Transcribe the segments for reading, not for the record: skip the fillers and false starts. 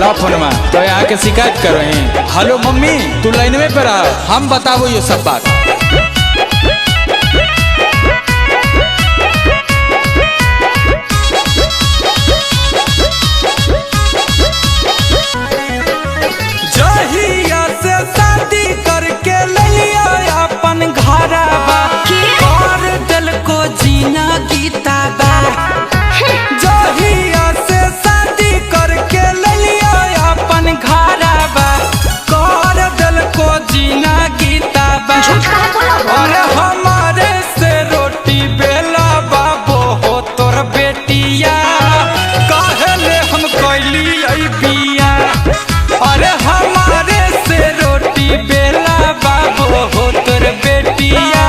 ला फोनमा तो आके शिकायत कर रहे हैं। हेलो मम्मी तू लाइन में पे रहा, हम बताबो ये सब बात। जहिया से शादी करके ले लिया अपन घरवा, और दिल को जीना गीता बा। जहिया से शादी करके ले लिया अपन घरवा, और दिल को जीना गीता बा। और हमारे से रोटी बेला बाबो हो तोर बेटिया, कहले हम कैली बिया। अरे हमारे से रोटी बेला बाबो हो तोर बेटिया,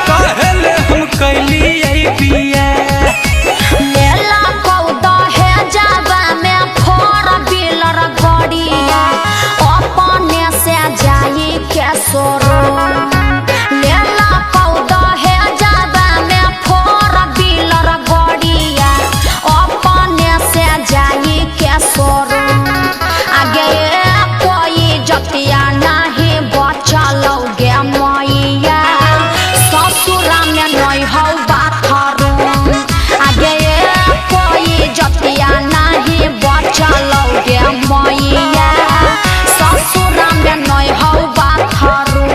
कहले हम कैली बिया। लेला कौदा है जावा में फोर व्हीलर गाड़िया, अपने से जाई के सोरो। लेला कौदा है जावा में फोर व्हीलर गाड़िया, अपने से जाई के सोरो। आगे कोई जतिया नहीं बचलोगे मैया, ससुरा में नहीं हौ बाथरू। आगे कोई जतिया नहीं बचलोगे मैया, ससुरा में नहीं हौ बाथरू।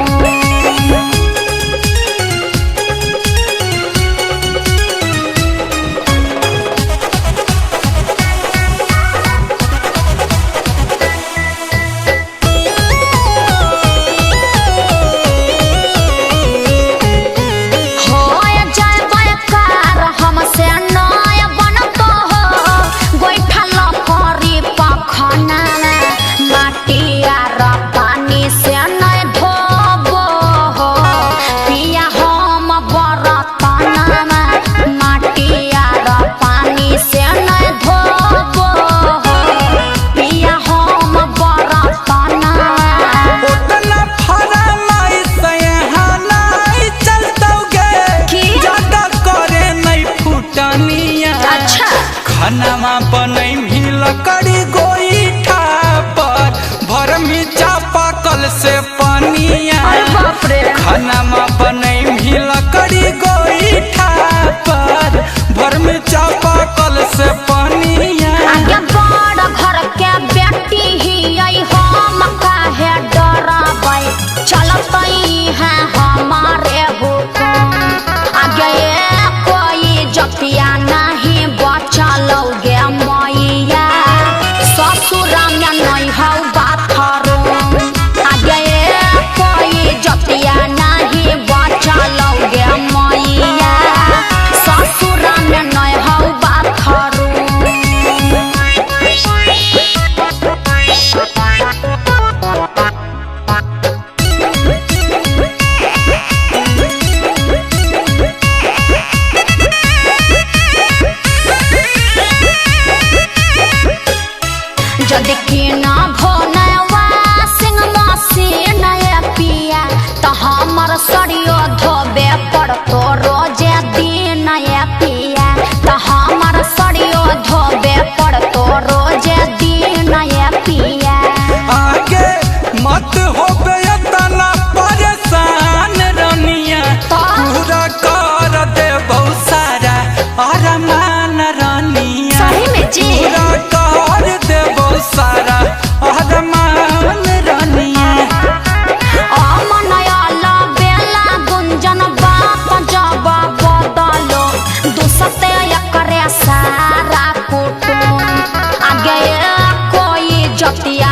खानामा बनई भी लकड़ी गोईठा पर, भर में चापाकल से पनिया। खानामा बनई भी लकड़ी गोईठा पर, भर में चापाकल से पनिया। आगे बड़ घर के बेटी ही आई, हम काहे डरबै, चलतई है हमारे हुकुम। आगे कोई जतिया नहीं बचलोगे मैया, ससुरा में नहीं हौ बाथरू। आगे कोई जतिया नहीं बचलोगे मैया, ससुरा में नहीं हौ बाथरू। जदि किना भोनवा सिंह मसीन पिया, तो हमर सरियो धोबे पड़तो रोजे दिन पिया। तो हमर सरियो धोबे पड़तो रोजे दिन पिया। आगे मत होबे तना परेशान रनिया, पूरा कर दे बहुत सारा अरमान रनिया। सही में जी, पूरा कर दे बहुत सारा अरमान रनिया। अमनयाला बेला गुंजन बाप जब बदलो, दुसते एकरे सारा कुटुम। आगे कोई जतिया